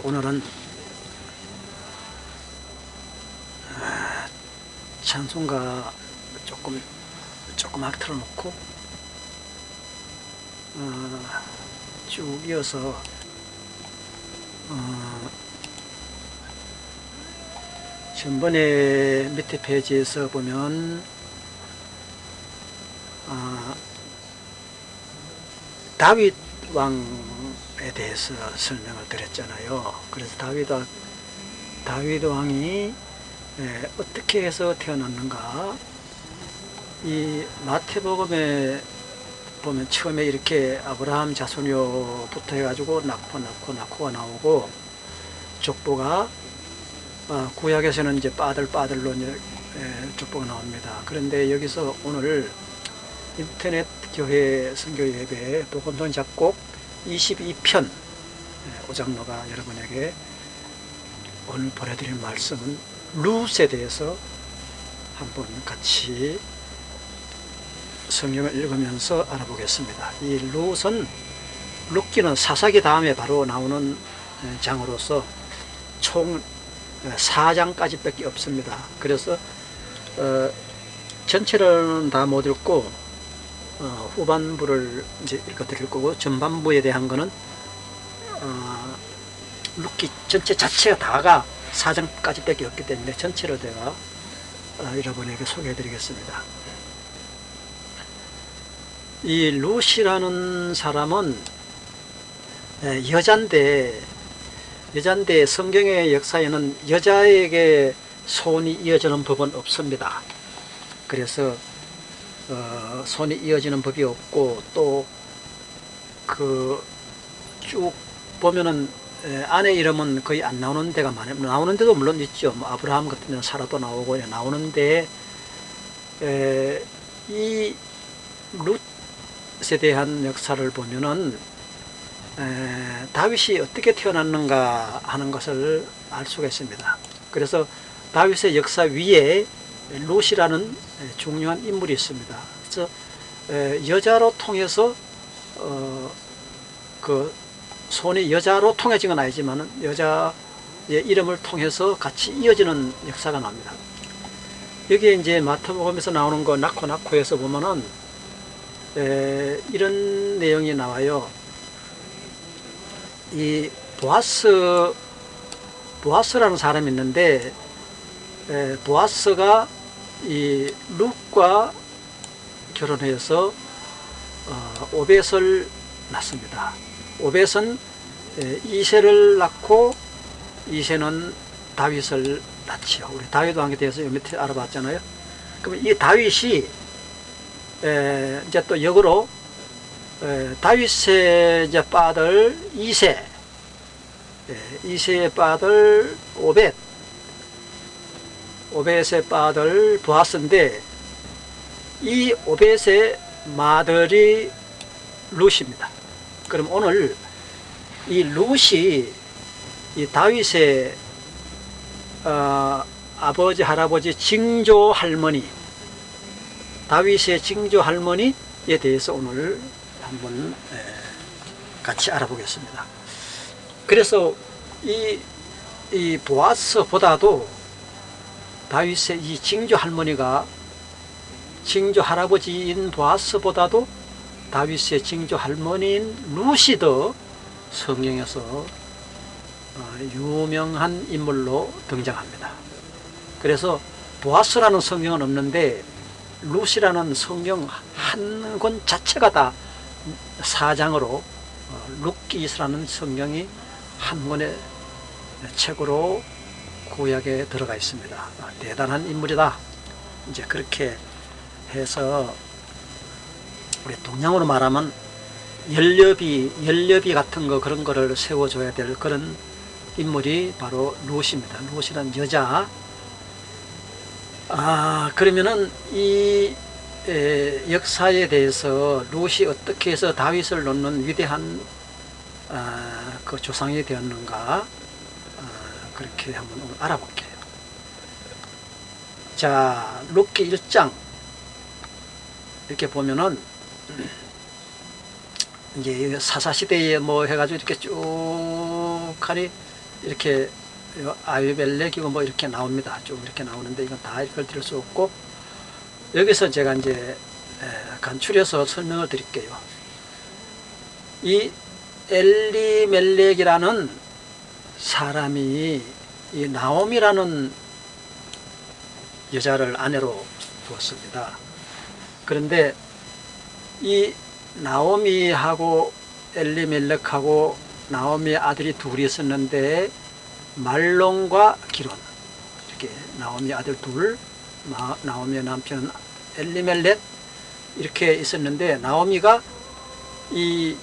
오늘은 찬송가 조그맣게 틀어놓고 쭉 이어서 전번에 밑에 페이지에서 보면 다윗 왕에 대해서 설명을 드렸잖아요. 그래서 다윗 왕이 어떻게 해서 태어났는가, 이 마태복음에 보면 처음에 이렇게 아브라함 자손요부터 해가지고 낳고가 나오고, 족보가 구약에서는 이제 빠들로 이제 족보가 나옵니다. 그런데 여기서 오늘 인터넷 교회 선교 예배 복음성 작곡 22편 오장로가 여러분에게 오늘 보내드릴 말씀은 룻에 대해서 한번 같이 성경을 읽으면서 알아보겠습니다. 이 룻은 룻기는 사사기 다음에 바로 나오는 장으로서 총 4장까지 밖에 없습니다. 그래서 전체를 다 못 읽고 후반부를 이제 읽어드릴 거고, 전반부에 대한 거는 룻기 전체 자체가 다가 4장까지 밖에 없기 때문에 전체를 제가 여러분에게 소개해 드리겠습니다. 이 룻이라는 사람은 여잔데 성경의 역사에는 여자에게 손이 이어지는 법은 없습니다. 그래서 손이 이어지는 법이 없고, 또 쭉 보면은 아내 이름은 거의 안 나오는 데가 많아요. 나오는 데도 물론 있죠. 뭐 아브라함 같은 데는 사라도 나오고 나오는데, 이 룻에 대한 역사를 보면은 다윗이 어떻게 태어났는가 하는 것을 알 수가 있습니다. 그래서 다윗의 역사 위에 룻이라는 중요한 인물이 있습니다. 그래서 여자로 통해서 손이 여자로 통해진 건 아니지만 여자의 이름을 통해서 같이 이어지는 역사가 납니다. 여기에 이제 마태복음에서 나오는 거 낳고에서 보면은 이런 내용이 나와요. 이 보아스라는 사람이 있는데, 보아스가 이 룻과 결혼해서 오벳을 낳습니다. 오벳은 이새를 낳고, 이새는 다윗을 낳지요. 우리 다윗 왕에 대해서 밑에 알아봤잖아요. 그럼 이 다윗이 이제 또 역으로 다윗의 이제 빠들 이새의 빠들 오벳의 빠들 보아스인데, 이 오벳의 마들이 룻입니다. 그럼 오늘 이 룻이 이 다윗의 아버지 할아버지 징조 할머니, 다윗의 징조 할머니에 대해서 오늘 한번 같이 알아보겠습니다. 그래서 이 보아스보다도 다윗의 이 징조 할머니가, 징조 할아버지인 보아스보다도 다윗의 징조 할머니인 룻이 더 성경에서 유명한 인물로 등장합니다. 그래서 보아스라는 성경은 없는데 룻이라는 성경 한 권 자체가 다 4장으로 룻기스라는 성경이 한 권의 책으로 구약에 들어가 있습니다. 대단한 인물이다. 이제 그렇게 해서 우리 동양으로 말하면 연료비 같은 거, 그런 거를 세워줘야 될 그런 인물이 바로 룻입니다. 룻이라는 여자. 그러면은 이 역사에 대해서 룻이 어떻게 해서 다윗을 놓는 위대한 그 조상이 되었는가, 그렇게 한번 오늘 알아볼게요. 자, 룻기 1장 이렇게 보면은 이제 사사시대에 뭐 해가지고 이렇게 쭉 하니 이렇게 아비멜렉이고 뭐 이렇게 나옵니다. 좀 이렇게 나오는데 이건 다 읽어드릴 수 없고, 여기서 제가 이제 간추려서 설명을 드릴게요. 이 엘리멜렉이라는 사람이 이 나옴이라는 여자를 아내로 두었습니다. 그런데 이 나오미하고 엘리멜렉하고 나오미의 아들이 둘이 있었는데, 말론과 기론, 이렇게 나오미의 아들 둘, 나오미의 남편 엘리멜렉, 이렇게 있었는데, 나오미가 이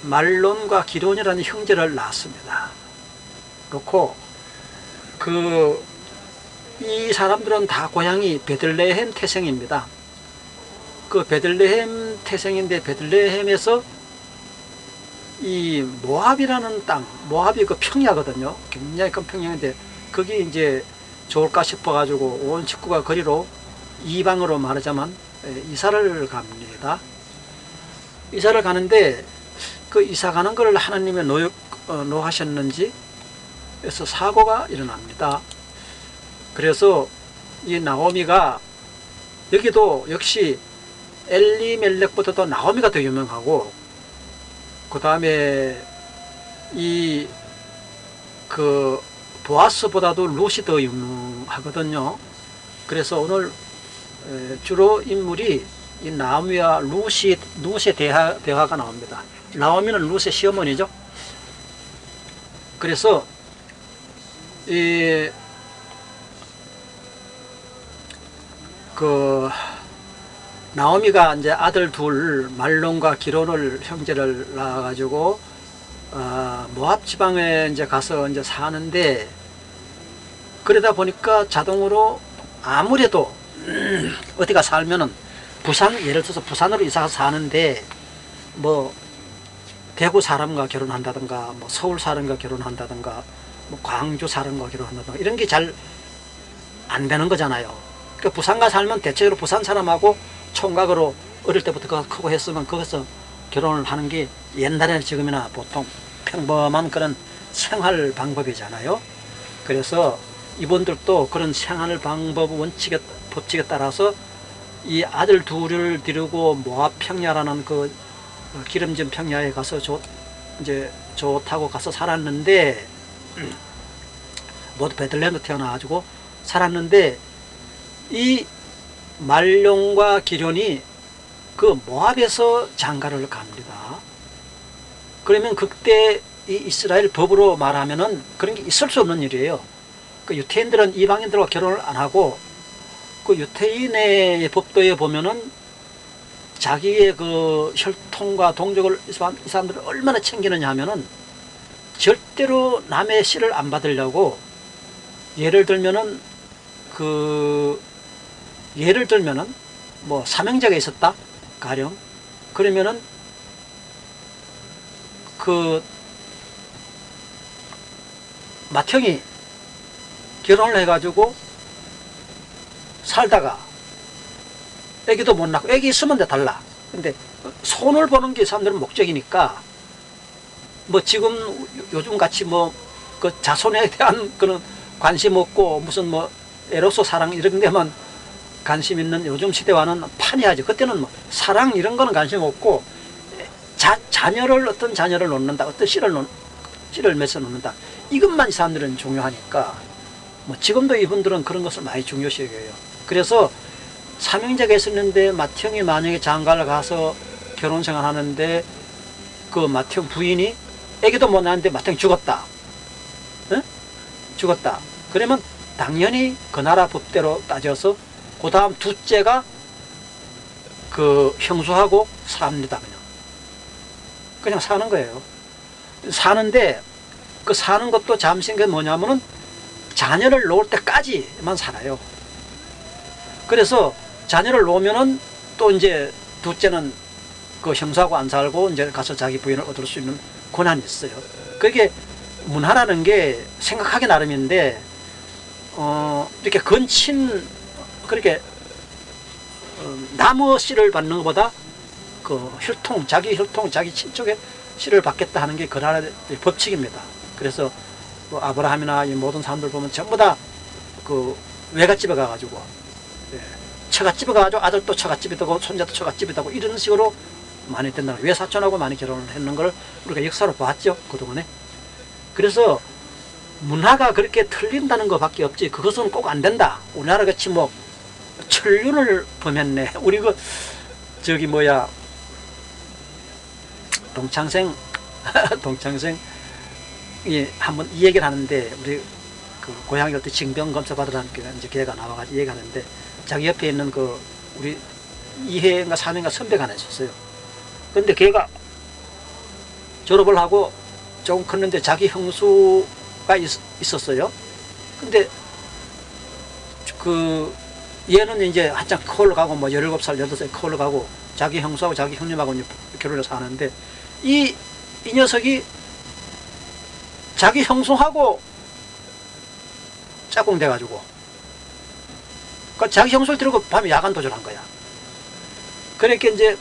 말론과 기론이라는 형제를 낳았습니다. 그렇고 이 사람들은 다 고향이 베들레헴 태생입니다. 그 베들레헴 태생인데, 베들레헴에서 이 모압이라는 땅, 모압이 그 평야거든요. 굉장히 큰 평야인데, 거기 이제 좋을까 싶어가지고 온 식구가 거리로 이방으로 말하자면 이사를 갑니다. 이사를 가는데, 그 이사 가는 걸 하나님의 노하셨는지 그래서 사고가 일어납니다. 그래서 이 나오미가, 여기도 역시 엘리멜렉보다도 나오미가 더 유명하고, 그 다음에 보아스보다도 룻이 더 유명하거든요. 그래서 오늘 주로 인물이 이 나오미와 룻의 대화가 나옵니다. 나오미는 룻의 시어머니죠. 그래서 나오미가 이제 아들 둘, 말론과 기론을 형제를 낳아가지고 모압 지방에 이제 가서 이제 사는데, 그러다 보니까 자동으로 아무래도 어디가 살면은 예를 들어서 부산으로 이사가 사는데, 뭐 대구 사람과 결혼한다든가, 뭐 서울 사람과 결혼한다든가, 뭐 광주 사람과 결혼한다든가, 이런 게 잘 안 되는 거잖아요. 그 부산가 살면 대체로 부산 사람하고 총각으로 어릴 때부터 크고 했으면 거기서 결혼을 하는 게 옛날에나 지금이나 보통 평범한 그런 생활 방법이잖아요. 그래서 이분들도 그런 생활 방법 법칙에 따라서 이 아들 둘을 데리고 모압 평야라는 그 기름진 평야에 가서 이제 좋다고 가서 살았는데, 모두 베들레헴에 태어나가지고 살았는데, 이 말론과 기련이 그 모압에서 장가를 갑니다. 그러면 그때 이 이스라엘 법으로 말하면은 그런 게 있을 수 없는 일이에요. 그 유태인들은 이방인들과 결혼을 안 하고, 그 유태인의 법도에 보면은 자기의 그 혈통과 동족을 이 사람들을 얼마나 챙기느냐 하면은, 절대로 남의 씨를 안 받으려고, 예를 들면은 뭐 삼형제가 있었다 가령, 그러면은 그 맏형이 결혼을 해가지고 살다가 애기도 못 낳고, 애기 있으면 돼 달라. 근데 손을 보는 게 사람들은 목적이니까, 뭐 지금 요즘 같이 뭐 그 자손에 대한 그런 관심 없고, 무슨 뭐 에로스 사랑 이런 데만 관심 있는 요즘 시대와는 판이하죠. 그때는 뭐 사랑 이런 거는 관심 없고, 어떤 자녀를 놓는다, 어떤 씨를 맺어 놓는다, 이것만 이 사람들은 중요하니까, 뭐 지금도 이분들은 그런 것을 많이 중요시 여겨요. 그래서 삼형제가 있었는데 맏형이 만약에 장가를 가서 결혼생활 하는데, 그 맏형 부인이 애기도 못 낳았는데 맏형이 죽었다. 응? 죽었다. 그러면 당연히 그 나라 법대로 따져서 그 다음 둘째가 그 형수하고 삽니다. 그냥 사는 거예요. 사는데, 그 사는 것도 잠시인 게 뭐냐면은 자녀를 놓을 때까지만 살아요. 그래서 자녀를 놓으면은 또 이제 둘째는 그 형수하고 안 살고 이제 가서 자기 부인을 얻을 수 있는 권한이 있어요. 그게 문화라는 게 생각하기 나름인데, 이렇게 그렇게 나무 씨를 받는 것보다 그 자기 혈통, 자기 친척의 씨를 받겠다 하는 게 그 나라의 법칙입니다. 그래서 뭐 아브라함이나 이 모든 사람들 보면 전부 다 그 외갓집에 가가지고 처갓집에 가가지고 아들도 처갓집이 되고 손자도 처갓집이 되고 이런 식으로 많이 된다. 외사촌하고 많이 결혼을 했는 걸 우리가 역사로 봤죠, 그동안에. 그래서 문화가 그렇게 틀린다는 것밖에 없지 그것은 꼭 안 된다. 우리나라 같이 뭐 천륜을 범했네. 우리 그 저기 뭐야 동창생이 한번 이 얘기를 하는데, 우리 그 고향에 갈 때 징병 검사 받으라는 이제 걔가 나와가지고 얘기하는데, 자기 옆에 있는 그 우리 2회인가 3회인가 선배가 하나 있었어요. 근데 걔가 졸업을 하고 조금 컸는데 자기 형수가 있었어요. 근데 그 얘는 이제 한창 커올 가고 뭐 17살 18살 커올 가고 자기 형수하고 자기 형님하고 이제 결혼해서 사는데, 이 녀석이 자기 형수하고 짝꿍 돼가지고 그러니까 자기 형수를 들고 밤에 야간 도전한 거야. 그러니까 이제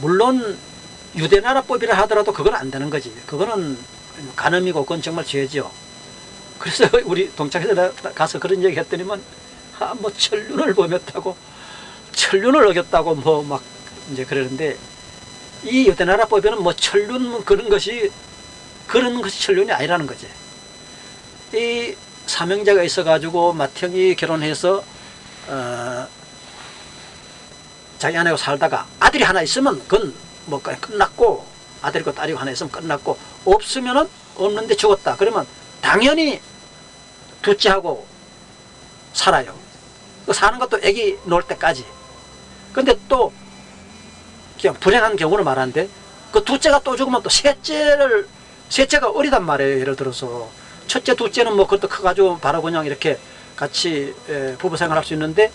물론 유대나라법이라 하더라도 그건 안 되는 거지. 그거는 간음이고 그건 정말 죄죠. 그래서 우리 동창회에 가서 그런 얘기 했더니만 뭐 천륜을 범했다고, 천륜을 어겼다고 뭐 막 이제 그러는데, 이 유대나라법에는 뭐 천륜 그런 것이 천륜이 아니라는 거지. 이 삼형제가 있어가지고 맏형이 결혼해서 자기 아내하고 살다가 아들이 하나 있으면 그건 뭐 끝났고, 아들이고 딸이고 하나 있으면 끝났고, 없으면은 없는데 죽었다 그러면 당연히 둘째하고 살아요. 사는 것도 애기 놓을 때까지. 근데 또 그냥 불행한 경우를 말하는데, 그 둘째가 또 죽으면 또 셋째가 어리단 말이에요. 예를 들어서 첫째 둘째는 뭐 그것도 커가지고 바로 그냥 이렇게 같이 부부 생활할 수 있는데,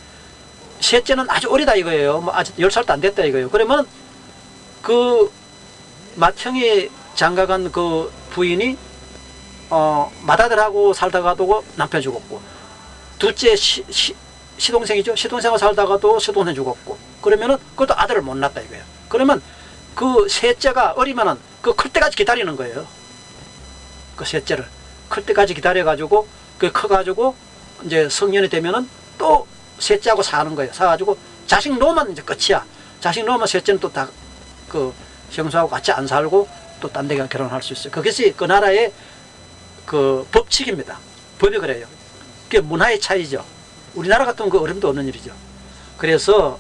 셋째는 아주 어리다 이거예요. 뭐 아직 10살도 안 됐다 이거예요. 그러면 그 맏형이 장가간 그 부인이 맏아들하고 살다가도 남편 죽었고, 둘째 시동생이죠. 시동생하고 살다가도 시동생 죽었고, 그러면은 그것도 아들을 못 낳았다 이거예요. 그러면 그 셋째가 어리면은 그 클 때까지 기다리는 거예요. 그 셋째를 클 때까지 기다려가지고 그 커가지고 이제 성년이 되면은 또 셋째하고 사는 거예요. 사가지고 자식 놓으면 이제 끝이야. 자식 놓으면 셋째는 또 다 그 형수하고 같이 안 살고 또 딴 데 결혼할 수 있어요. 그것이 그 나라의 그 법칙입니다. 법이 그래요. 그게 문화의 차이죠. 우리나라 같은 거 어림도 없는 일이죠. 그래서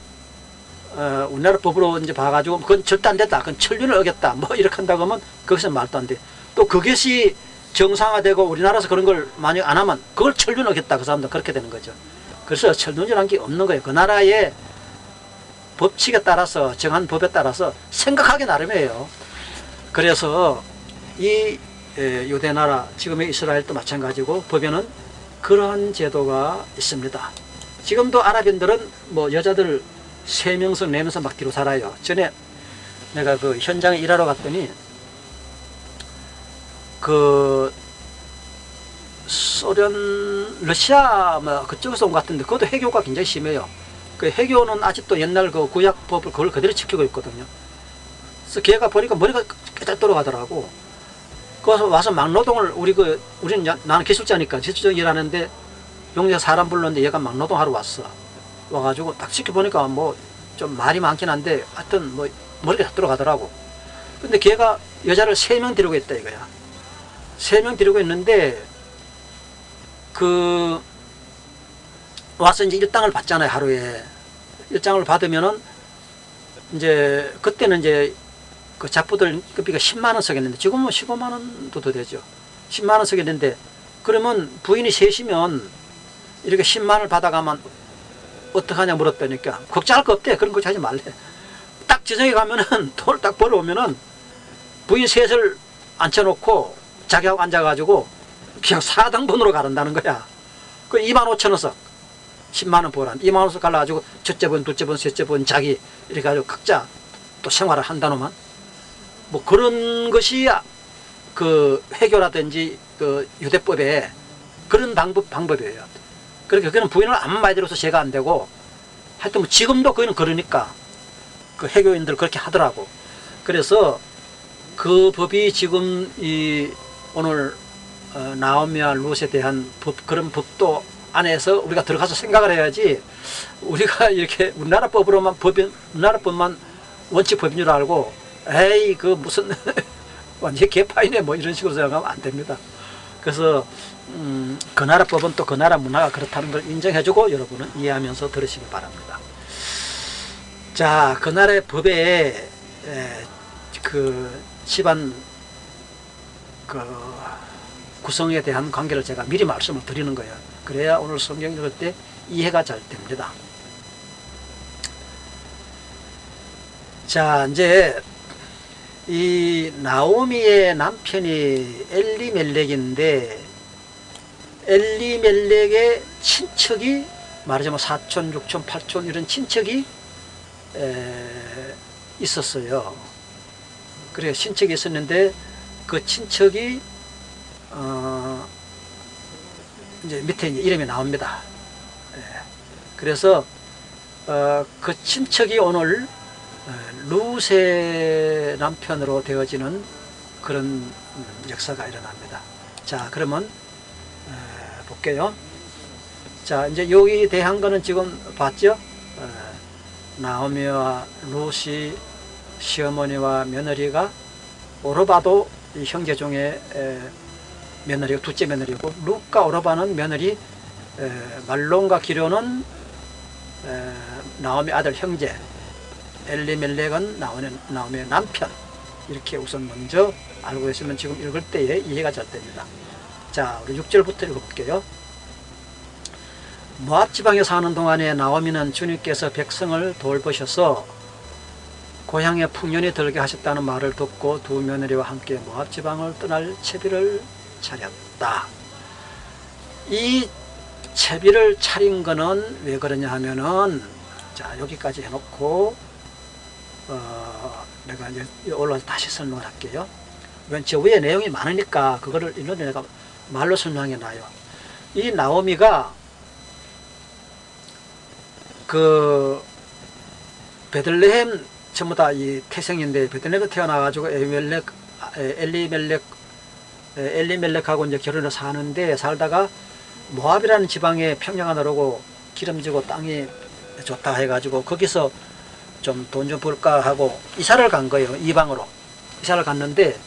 우리나라 법으로 이제 봐가지고 그건 절대 안 됐다, 그건 천륜을 어겼다, 뭐 이렇게 한다고 하면 그것은 말도 안 돼. 또 그것이 정상화되고 우리나라에서 그런 걸 만약 안 하면 그걸 천륜 어겼다, 그 사람도 그렇게 되는 거죠. 그래서 천륜이라는 게 없는 거예요. 그 나라의 법칙에 따라서, 정한 법에 따라서 생각하기 나름이에요. 그래서 이 유대나라, 지금의 이스라엘도 마찬가지고 법에는 그러한 제도가 있습니다. 지금도 아랍인들은 뭐 여자들 3명씩 4명씩 막 뒤로 살아요. 전에 내가 그 현장에 일하러 갔더니 그 소련, 러시아 뭐 그쪽에서 온 것 같은데 그것도 해교가 굉장히 심해요. 그 해교는 아직도 옛날 그 구약법을 그걸 그대로 지키고 있거든요. 그래서 걔가 보니까 머리가 깨작 돌아가더라고. 거기서 와서 막노동을, 우리는 나는 기술자니까 기술적 일하는데 용자 사람 불렀는데 얘가 막노동하러 왔어. 와가지고 딱 지켜보니까 뭐 좀 말이 많긴 한데 하여튼 뭐 머리가 다 들어가더라고. 근데 걔가 여자를 3명 데리고 있다 이거야. 3명 데리고 있는데 그 와서 이제 일당을 받잖아요. 하루에 일당을 받으면은 이제 그때는 이제 그 잡부들 급비가 10만 원 쓰겠는데 지금은 15만 원도 더 되죠. 10만 원 쓰겠는데, 그러면 부인이 셋이면 이렇게 10만 원을 받아가면 어떡하냐 물었다니까 걱정할 거 없대. 그런 거 하지 말래. 딱 지정에 가면은 돈을 딱 벌어오면은 부인 셋을 앉혀놓고 자기하고 앉아가지고 그냥 4등분으로 가른다는 거야. 그 2만 5천 원씩 10만 원 벌어. 2만 원씩 갈라가지고 첫째 분, 둘째 분, 셋째 분 자기 이렇게 가지고 각자 또 생활을 한다노만. 뭐 그런 것이 그 회교라든지 그 유대법에 그런 방법이에요. 그러니까 그는 부인을 아무 말 들어서 제가 안 되고, 하여튼 뭐 지금도 그는 그러니까 그 해교인들 그렇게 하더라고. 그래서 그 법이 지금 이 오늘 나오미와 룻에 대한 법, 그런 법도 안에서 우리가 들어가서 생각을 해야지, 우리가 이렇게 우리나라 법으로만 우리나라 법만 원칙법인 줄 알고 에이 그 무슨 완전 개파이네 뭐 이런 식으로 생각하면 안 됩니다. 그래서 그 나라 법은 또 그 나라 문화가 그렇다는 걸 인정해주고 여러분은 이해하면서 들으시기 바랍니다. 자, 그 나라의 법에 그 집안 그 구성에 대한 관계를 제가 미리 말씀을 드리는 거예요. 그래야 오늘 성경 읽을 때 이해가 잘 됩니다. 자, 이제 이 나오미의 남편이 엘리멜렉인데, 엘리멜렉의 친척이 말하자면 사촌, 육촌, 팔촌 이런 친척이 있었어요. 그래 친척이 있었는데 그 친척이 이제 밑에 이제 이름이 나옵니다. 그래서 그 친척이 오늘 룻의 남편으로 되어지는 그런 역사가 일어납니다. 자, 그러면 볼게요. 자, 이제 여기 대한 거는 지금 봤죠? 나오미와 룻이 시어머니와 며느리가 오르바도 이 형제 중에 며느리고 둘째 며느리고, 룻과 오르바는 며느리, 말론과 기료는 나오미 아들 형제, 엘리멜렉은 나오미의 남편. 이렇게 우선 먼저 알고 있으면 지금 읽을 때에 이해가 잘 됩니다. 자, 우리 6절부터 읽어볼게요. 모압 지방에 사는 동안에 나오미는 주님께서 백성을 돌보셔서 고향에 풍년이 들게 하셨다는 말을 듣고 두 며느리와 함께 모압 지방을 떠날 채비를 차렸다. 이 채비를 차린 거는 왜 그러냐 하면은, 자, 여기까지 해놓고 내가 이제 올라와서 다시 설명을 할게요. 저 위에 내용이 많으니까 그거를 이런데 내가 말로 설명해 놔요. 이 나오미가 그 베들레헴 전부 다 이 태생인데, 베들레헴에 태어나가지고 엘리멜렉하고 이제 결혼해서 사는데, 살다가 모압이라는 지방에 평야가 나르고 기름지고 땅이 좋다 해가지고 거기서 좀 돈 좀 벌까 하고 이사를 간 거예요. 이방으로 이사를 갔는데,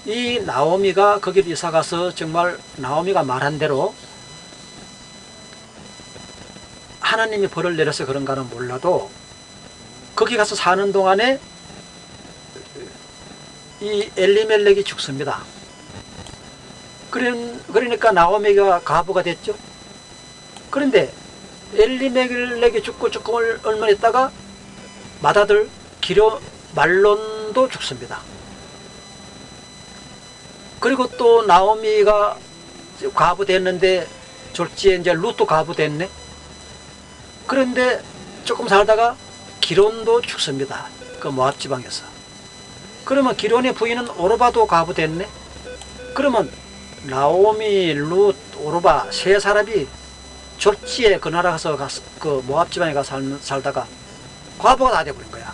이 나오미가 거기로 이사 가서 정말 나오미가 말한 대로 하나님이 벌을 내려서 그런가는 몰라도 거기 가서 사는 동안에 이 엘리멜렉이 죽습니다. 그러니까 나오미가 과부가 됐죠. 그런데 엘리멜렉이 죽고 조금 얼마 있다가 맏아들 기료 말론도 죽습니다. 그리고 또 나오미가 과부 됐는데 졸지에 이제 룻도 과부 됐네. 그런데 조금 살다가 기론도 죽습니다. 그 모압 지방에서. 그러면 기론의 부인은 오르바도 과부 됐네. 그러면 나오미, 룻, 오르바 세 사람이 졸지에 그 나라 가서 그 모압 지방에 가서 살다가 과부가 다 돼버린 거야.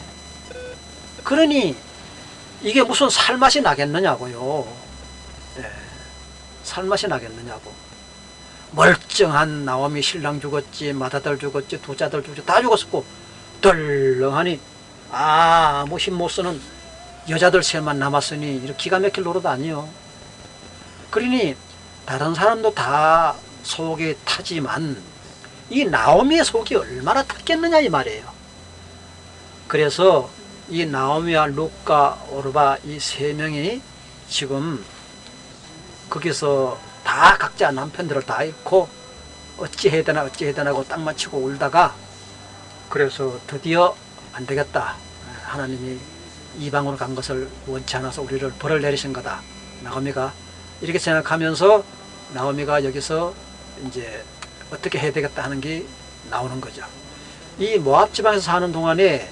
그러니 이게 무슨 살맛이 나겠느냐고요. 네. 살맛이 나겠느냐고. 멀쩡한 나오미 신랑 죽었지, 맏아들 죽었지, 두째 아들 죽었지, 다 죽었었고, 덜렁하니 아무 힘 못 쓰는 여자들 셋만 남았으니 이렇게 기가 막힐 노릇 아니요. 그러니 다른 사람도 다 속이 타지만 이 나오미의 속이 얼마나 탔겠느냐 이 말이에요. 그래서 이 나오미와 룻과 오르바 이 세 명이 지금 거기서 다 각자 남편들을 다 잃고 어찌 해야 되나 하고 땅만 치고 울다가, 그래서 드디어 안 되겠다, 하나님이 이방으로 간 것을 원치 않아서 우리를 벌을 내리신 거다, 나오미가 이렇게 생각하면서 나오미가 여기서 이제 어떻게 해야 되겠다 하는 게 나오는 거죠. 이 모압 지방에서 사는 동안에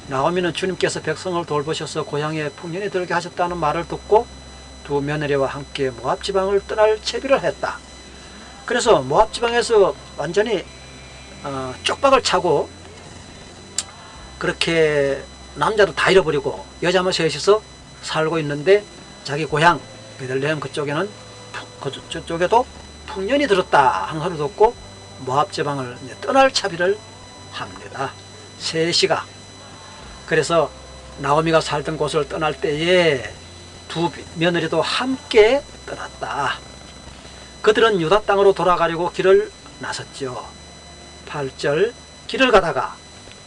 나오미는 주님께서 백성을 돌보셔서 고향에 풍년이 들게 하셨다는 말을 듣고 두 며느리와 함께 모압 지방을 떠날 채비를 했다. 그래서 모압 지방에서 완전히 쪽박을 차고 그렇게 남자도 다 잃어버리고 여자만 셋이서 살고 있는데 자기 고향 베들레헴 그쪽에는 그쪽에도 풍년이 들었다 하는 소리 듣고 모압 지방을 떠날 차비를 합니다. 셋이가. 그래서 나오미가 살던 곳을 떠날 때에 두 며느리도 함께 떠났다. 그들은 유다 땅으로 돌아가려고 길을 나섰죠. 8절 길을 가다가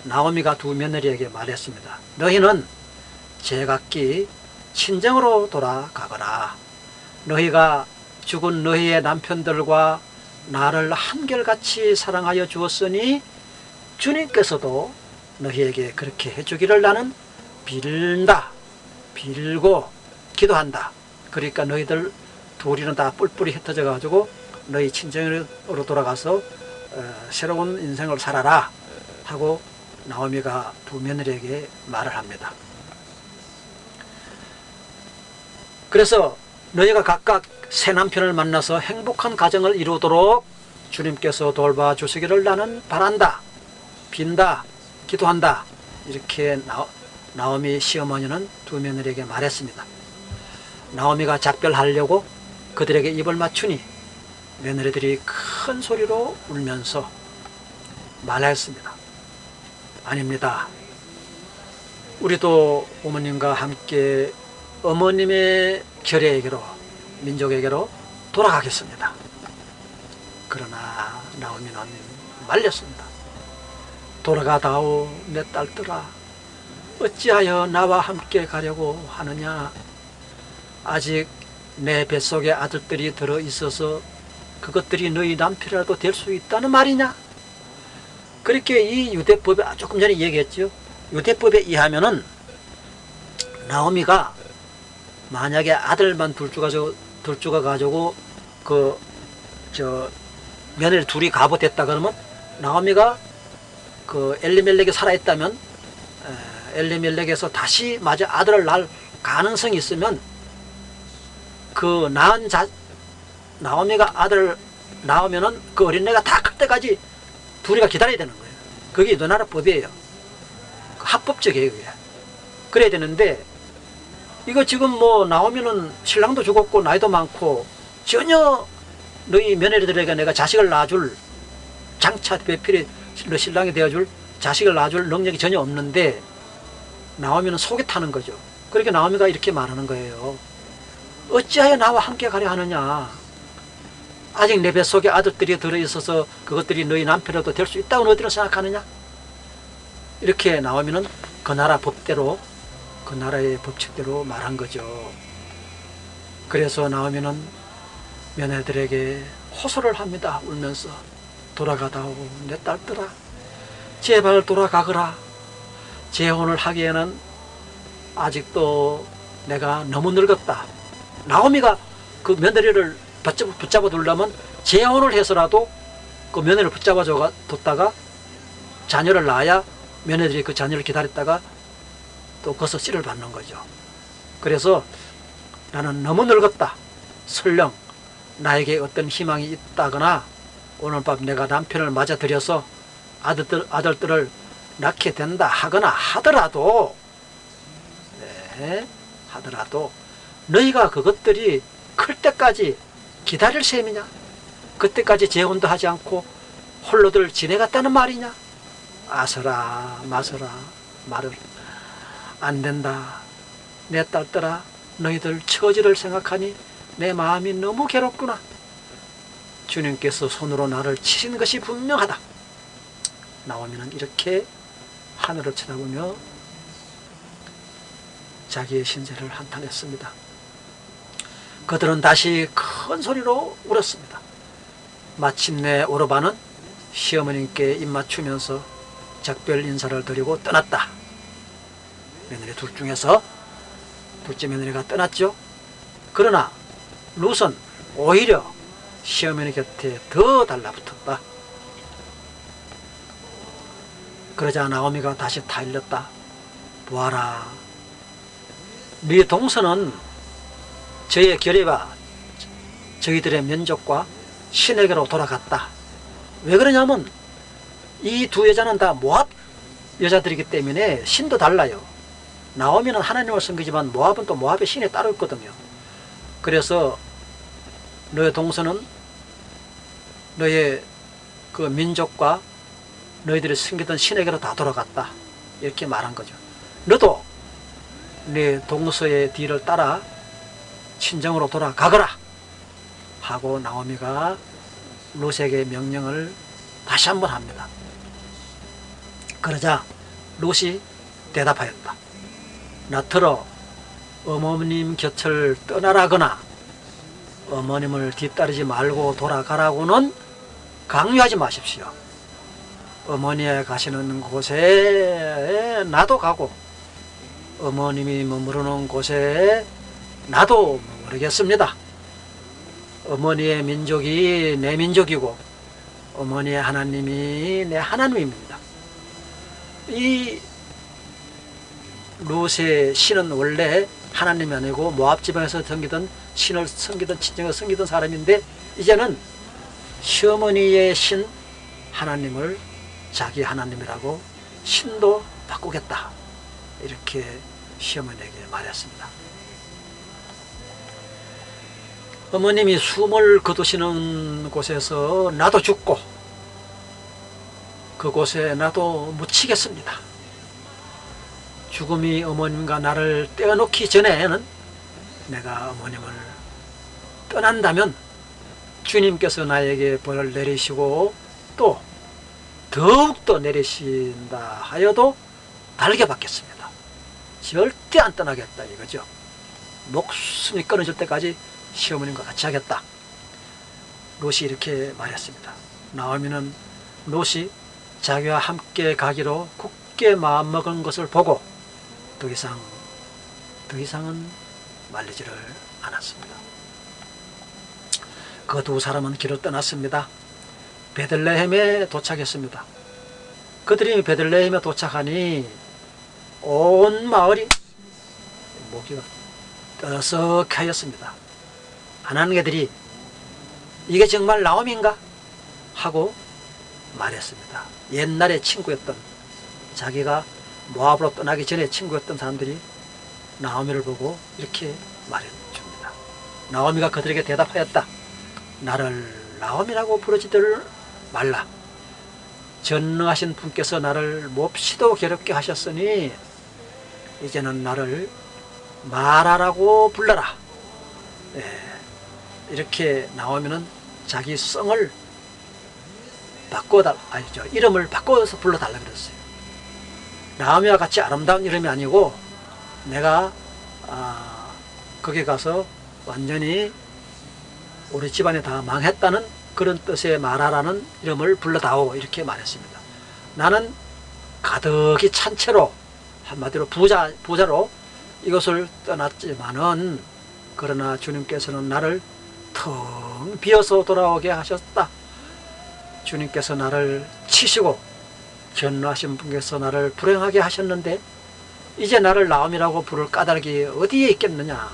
나오미가 두 며느리에게 말했습니다. 너희는 제각기 친정으로 돌아가거라. 너희가 죽은 너희의 남편들과 나를 한결같이 사랑하여 주었으니 주님께서도 너희에게 그렇게 해주기를 나는 빌다. 빌고 기도한다. 그러니까 너희들 둘이는 다 뿔뿔이 흩어져 가지고 너희 친정으로 돌아가서 새로운 인생을 살아라 하고 나오미가 두 며느리에게 말을 합니다. 그래서 너희가 각각 새 남편을 만나서 행복한 가정을 이루도록 주님께서 돌봐주시기를 나는 바란다. 빈다. 기도한다. 이렇게 나오미 시어머니는 두 며느리에게 말했습니다. 나오미가 작별하려고 그들에게 입을 맞추니 며느리들이 큰 소리로 울면서 말했습니다. 아닙니다. 우리도 어머님과 함께 어머님의 결례에게로 민족에게로 돌아가겠습니다. 그러나 나오미는 말렸습니다. 돌아가다오 내 딸들아, 어찌하여 나와 함께 가려고 하느냐. 아직 내 뱃속에 아들들이 들어있어서 그것들이 너희 남편이라도 될 수 있다는 말이냐. 그렇게 이 유대법에 조금 전에 얘기했죠. 유대법에 의하면은 나오미가 만약에 아들만 둘 주가 가지고 며느리 둘이 가보됐다 그러면 나오미가 엘리멜렉이 살아있다면 엘리멜렉에서 다시 마저 아들을 낳을 가능성이 있으면 나오미가 아들을 낳으면은 그 어린애가 다 클 때까지 둘이가 기다려야 되는 거예요. 그게 너나라 법이에요. 합법적이에요. 그게. 그래야 되는데 이거 지금 나오면은 신랑도 죽었고 나이도 많고 전혀 너희 며느리들에게 내가 자식을 낳아줄 장차 배필이 너 신랑이 되어줄 자식을 낳아줄 능력이 전혀 없는데 나오면은 속에 타는 거죠. 그렇게 나오미가 이렇게 말하는 거예요. 어찌하여 나와 함께 가려 하느냐. 아직 내 뱃속에 아들들이 들어있어서 그것들이 너희 남편이라도 될 수 있다고 너희들은 생각하느냐. 이렇게 나오면은 그 나라 법대로 그 나라의 법칙대로 말한 거죠. 그래서 나오면은 며느리들에게 호소를 합니다. 울면서 돌아가다오 내 딸들아, 제발 돌아가거라. 재혼을 하기에는 아직도 내가 너무 늙었다. 나오미가 그 며느리를 붙잡아 두려면 재혼을 해서라도 그 며느리를 붙잡아 뒀다가 자녀를 낳아야 며느리들이 그 자녀를 기다렸다가 또 거기서 씨를 받는 거죠. 그래서 나는 너무 늙었다. 설령 나에게 어떤 희망이 있다거나 오늘 밤 내가 남편을 맞아들여서 아들들을 낳게 된다 하거나 하더라도 너희가 그것들이 클 때까지 기다릴 셈이냐? 그때까지 재혼도 하지 않고 홀로들 지내갔다는 말이냐? 아서라 마서라 말을 안 된다. 내 딸들아, 너희들 처지를 생각하니 내 마음이 너무 괴롭구나. 주님께서 손으로 나를 치신 것이 분명하다. 나오미는 이렇게 하늘을 쳐다보며 자기의 신세를 한탄했습니다. 그들은 다시 큰 소리로 울었습니다. 마침내 오르바는 시어머님께 입맞추면서 작별 인사를 드리고 떠났다. 며느리 둘 중에서 둘째 며느리가 떠났죠. 그러나 룻은 오히려 시어머니 곁에 더 달라붙었다. 그러자 나오미가 다시 타일렀다. 보아라, 네 동서는 저의 결의와 저희들의 민족과 신에게로 돌아갔다. 왜 그러냐면 이 두 여자는 다 모압 여자들이기 때문에 신도 달라요. 나오미는 하나님을 섬기지만 모압은 또 모압의 신에 따로 있거든요. 그래서 너의 동서는 너의 그 민족과 너희들이 섬기던 신에게로 다 돌아갔다. 이렇게 말한 거죠. 너도 네 동서의 뒤를 따라 친정으로 돌아가거라 하고 나오미가 롯에게 명령을 다시 한번 합니다. 그러자 롯이 대답하였다. 나더러 어머님 곁을 떠나라거나 어머님을 뒤따르지 말고 돌아가라고는 강요하지 마십시오. 어머니가 가시는 곳에 나도 가고 어머님이 머무르는 곳에 나도 머무르겠습니다. 어머니의 민족이 내 민족이고 어머니의 하나님이 내 하나님입니다. 이 롯의 신은 원래 하나님이 아니고 모압 지방에서 섬기던 신을 섬기던 친정을 섬기던 사람인데 이제는 시어머니의 신 하나님을 자기 하나님이라고 신도 바꾸겠다. 이렇게 시어머니에게 말했습니다. 어머님이 숨을 거두시는 곳에서 나도 죽고 그곳에 나도 묻히겠습니다. 죽음이 어머님과 나를 떼어놓기 전에는 내가 어머님을 떠난다면 주님께서 나에게 벌을 내리시고 또 더욱더 내리신다 하여도 달게 받겠습니다. 절대 안 떠나겠다 이거죠. 목숨이 끊어질 때까지 시어머님과 같이 하겠다. 롯이 이렇게 말했습니다. 나오미는 롯이 자기와 함께 가기로 굳게 마음먹은 것을 보고 더 이상은 말리지를 않았습니다. 그 두 사람은 길을 떠났습니다. 베들레헴에 도착했습니다. 그들이 베들레헴에 도착하니 온 마을이 모기가 떠석하였습니다. 하나는 개들이 이게 정말 나오미인가? 하고 말했습니다. 옛날에 친구였던 자기가 모압으로 떠나기 전에 친구였던 사람들이 나오미를 보고 이렇게 말해줍니다. 나오미가 그들에게 대답하였다. 나를 나오미라고 부르지들 말라. 전능하신 분께서 나를 몹시도 괴롭게 하셨으니 이제는 나를 마라라고 불러라. 이렇게 나오미는 자기 성을 이름을 바꿔서 불러달라 그랬어요. 나오미와 같이 아름다운 이름이 아니고 내가 거기 가서 완전히 우리 집안이 다 망했다는 그런 뜻의 마라라는 이름을 불러다오 이렇게 말했습니다. 나는 가득히 찬 채로 한마디로 부자로 이것을 떠났지만은 그러나 주님께서는 나를 텅 비어서 돌아오게 하셨다. 주님께서 나를 치시고 전능하신 분께서 나를 불행하게 하셨는데 이제 나를 나오미라고 부를 까닭이 어디에 있겠느냐.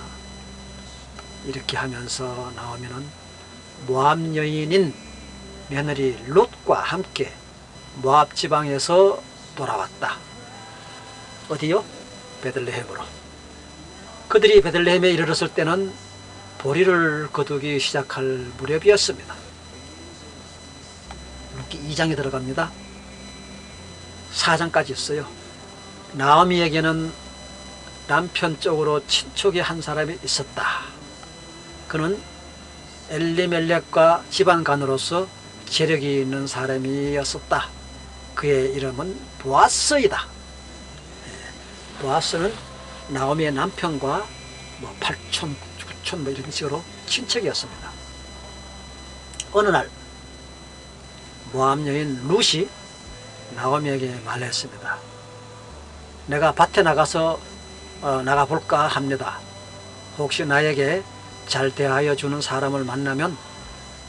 이렇게 하면서 나오미는 모압 여인인 며느리 롯과 함께 모압 지방에서 돌아왔다. 어디요? 베들레헴으로. 그들이 베들레헴에 이르렀을 때는 보리를 거두기 시작할 무렵이었습니다. 이렇게 2장에 들어갑니다. 4장까지 있어요. 나오미에게는 남편 쪽으로 친족이 한 사람이 있었다. 그는 엘리멜렉과 집안간으로서 재력이 있는 사람이었었다. 그의 이름은 보아스이다. 보아스는 나오미의 남편과 8촌, 9촌 이런 식으로 친척이었습니다. 어느 날 모압 여인 룻이 나오미에게 말했습니다. 내가 밭에 나가서 나가볼까 합니다. 혹시 나에게 잘 대하여 주는 사람을 만나면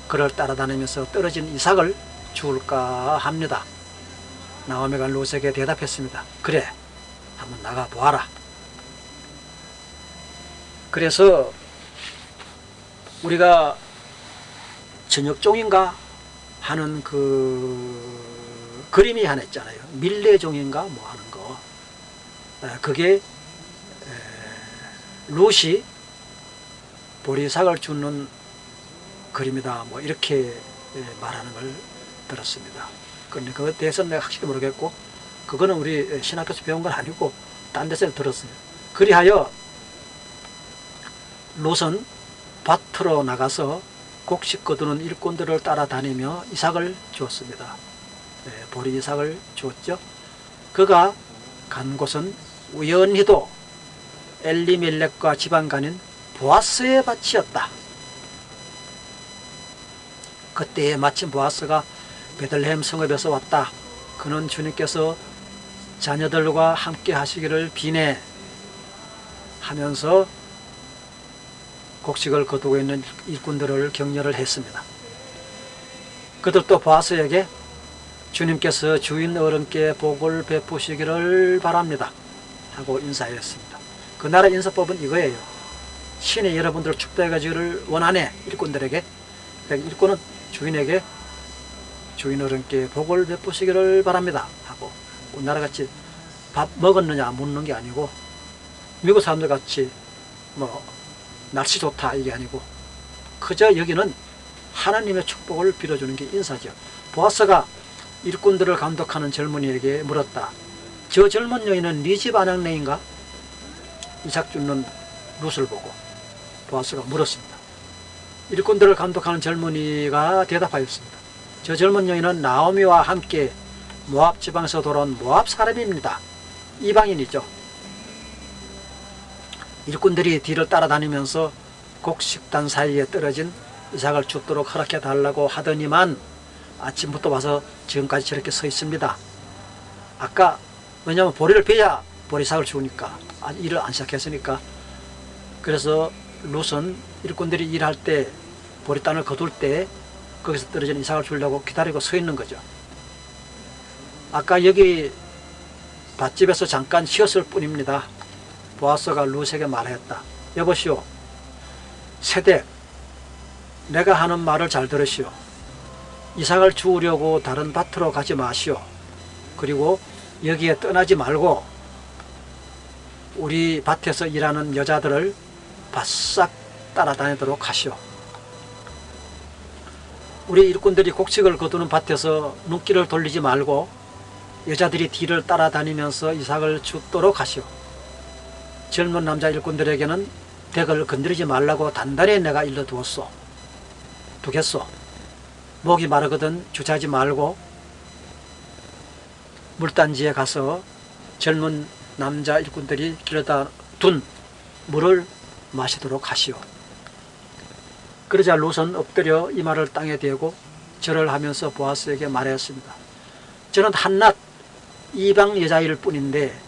그를 따라다니면서 떨어진 이삭을 줄까 합니다. 나오미가 룻에게 대답했습니다. 그래, 한번 나가보아라. 그래서 우리가 저녁종인가 하는 그 그림이 하나 있잖아요. 밀레종인가 뭐 하는 거. 그게 룻이 보리삭을 주는 그림이다, 뭐 이렇게 말하는 걸 들었습니다. 그런데 그것에 대해서는 내가 확실히 모르겠고, 그거는 우리 신학교에서 배운 건 아니고 딴 데서 들었어요. 그리하여 롯은 밭으로 나가서 곡식 거두는 일꾼들을 따라다니며 이삭을 주었습니다. 보리 이삭을 주었죠. 그가 간 곳은 우연히도 엘리멜렉과 지방간인 보아스의 밭이었다. 그때에 마침 보아스가 베들레헴 성읍에서 왔다. 그는 주님께서 자녀들과 함께 하시기를 비내 하면서 곡식을 거두고 있는 일꾼들을 격려를 했습니다. 그들도 보아스에게 주님께서 주인 어른께 복을 베푸시기를 바랍니다 하고 인사했습니다. 그 나라 인사법은 이거예요. 신이 여러분들을 축복해 주기를 원하네. 일꾼들에게. 일꾼은 주인에게 주인 어른께 복을 베푸시기를 바랍니다 하고, 우리나라같이 밥 먹었느냐 묻는 게 아니고, 미국 사람들 같이 뭐 날씨 좋다 이게 아니고, 그저 여기는 하나님의 축복을 빌어주는 게 인사죠. 보아스가 일꾼들을 감독하는 젊은이에게 물었다. 저 젊은 여인은 네 집 아낙네인가? 이삭 주는 룻을 보고 보아스가 물었습니다. 일꾼들을 감독하는 젊은이가 대답하였습니다. 저 젊은 여인은 나오미와 함께 모압 지방에서 돌아온 모압 사람입니다. 이방인이죠. 일꾼들이 뒤를 따라다니면서 곡식단 사이에 떨어진 이삭을 줍도록 허락해 달라고 하더니만 아침부터 와서 지금까지 저렇게 서 있습니다. 아까 왜냐하면 보리를 베야 보리삭을 주니까 일을 안 시작했으니까. 그래서 룻은 일꾼들이 일할 때 보리단을 거둘 때 거기서 떨어진 이삭을 주려고 기다리고 서 있는 거죠. 아까 여기 밭집에서 잠깐 쉬었을 뿐입니다. 보아스가 룻에게 말했다. 여보시오, 세댁, 내가 하는 말을 잘 들으시오. 이삭을 주우려고 다른 밭으로 가지 마시오. 그리고 여기에 떠나지 말고 우리 밭에서 일하는 여자들을 바싹 따라다니도록 하시오. 우리 일꾼들이 곡식을 거두는 밭에서 눈길을 돌리지 말고 여자들이 뒤를 따라다니면서 이삭을 줍도록 하시오. 젊은 남자 일꾼들에게는 덱을 건드리지 말라고 단단히 내가 일러두었소. 두겠소. 목이 마르거든 주저하지 말고 물단지에 가서 젊은 남자 일꾼들이 길어다 둔 물을 마시도록 하시오. 그러자 룻은 엎드려 이마를 땅에 대고 절을 하면서 보아스에게 말하였습니다. 저는 한낱 이방 여자일 뿐인데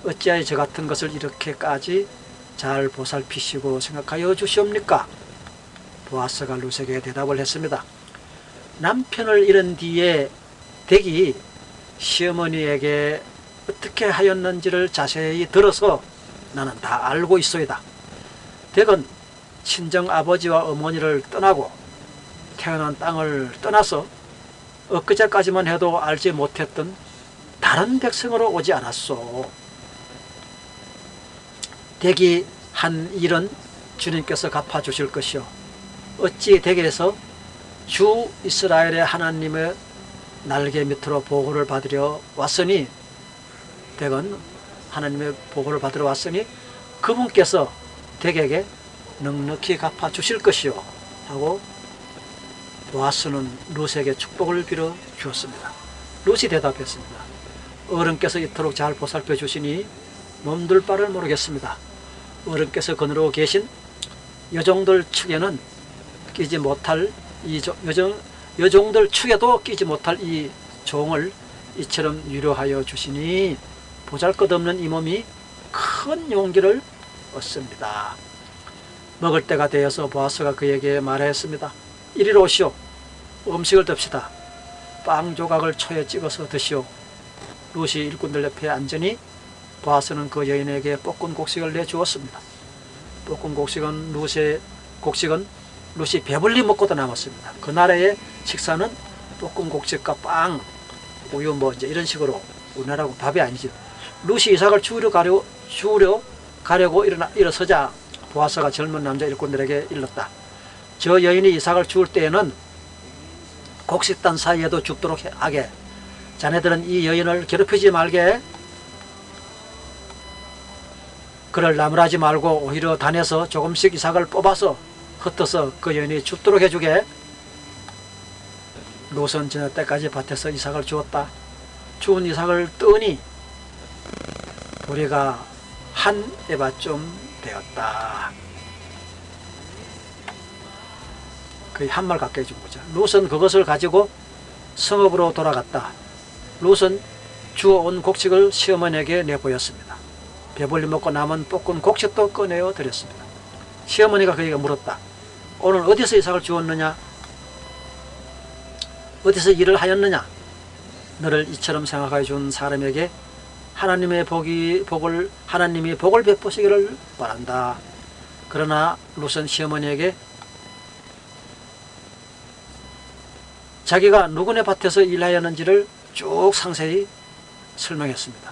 어찌하여 저 같은 것을 이렇게까지 잘 보살피시고 생각하여 주시옵니까? 보아스가 룻에게 대답을 했습니다. 남편을 잃은 뒤에 덱이 시어머니에게 어떻게 하였는지를 자세히 들어서 나는 다 알고 있소이다. 덱은 친정 아버지와 어머니를 떠나고 태어난 땅을 떠나서 엊그제까지만 해도 알지 못했던 다른 백성으로 오지 않았소. 덱이 한 일은 주님께서 갚아주실 것이요, 어찌 덱에서 주 이스라엘의 하나님의 날개 밑으로 보호를 받으려 왔으니, 덱은 하나님의 보호를 받으러 왔으니 그분께서 덱에게 넉넉히 갚아주실 것이요 하고 보아스는 룻에게 축복을 빌어 주었습니다. 룻이 대답했습니다. 어른께서 이토록 잘 보살펴 주시니 몸둘 바를 모르겠습니다. 어른께서 거느리고 계신 여종들 축에는 끼지 못할 여종들 축에도 끼지 못할 이 종을 이처럼 유료하여 주시니 보잘것없는 이 몸이 큰 용기를 얻습니다. 먹을 때가 되어서 보아스가 그에게 말하였습니다. 이리로 오시오. 음식을 듭시다. 빵 조각을 초에 찍어서 드시오. 룻이 일꾼들 옆에 앉으니 보아스는 그 여인에게 볶은 곡식을 내주었습니다. 볶은 곡식은 룻이 배불리 먹고도 남았습니다. 그날의 식사는 볶은 곡식과 빵, 우유 뭐 이제 이런 식으로, 우리나라하고 밥이 아니죠. 룻이 이삭을 주우려 가려고 일어서자 보아스가 젊은 남자 일꾼들에게 일렀다. 저 여인이 이삭을 주울 때에는 곡식단 사이에도 줍도록 하게. 자네들은 이 여인을 괴롭히지 말게. 그를 나무라지 말고 오히려 단에서 조금씩 이삭을 뽑아서 흩어서 그 여인이 줍도록 해주게. 롯은 저녁 때까지 밭에서 이삭을 주었다. 주운 이삭을 뜨니 보리가 한 에바쯤 되었다. 거의 한 말 가까이 준 거죠. 롯은 그것을 가지고 성읍으로 돌아갔다. 롯은 주워온 곡식을 시어머니에게 내보였습니다. 배불리 먹고 남은 볶은 곡식도 꺼내어 드렸습니다. 시어머니가 그에게 물었다. 오늘 어디서 이삭을 주웠느냐? 어디서 일을 하였느냐? 너를 이처럼 생각하여 준 사람에게 하나님이 복을 베푸시기를 바란다. 그러나 롯은 시어머니에게 자기가 누구네 밭에서 일하였는지를 쭉 상세히 설명했습니다.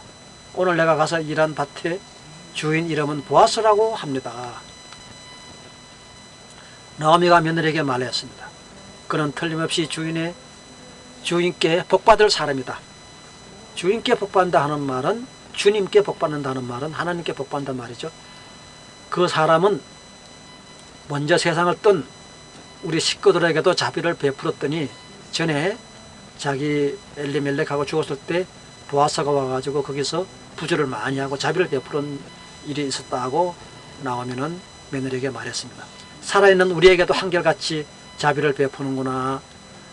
오늘 내가 가서 일한 밭의 주인 이름은 보아스라고 합니다. 나오미가 며느리에게 말했습니다. 그는 틀림없이 주인께 복받을 사람이다. 주인께 복받는다 하는 말은, 주님께 복받는다는 말은 하나님께 복받는다는 말이죠. 그 사람은 먼저 세상을 뜬 우리 식구들에게도 자비를 베풀었더니 전에 자기 엘리멜렉하고 죽었을 때 보아스가 와가지고 거기서 부조를 많이 하고 자비를 베푸는 일이 있었다고 나오미는 며느리에게 말했습니다. 살아있는 우리에게도 한결같이 자비를 베푸는구나.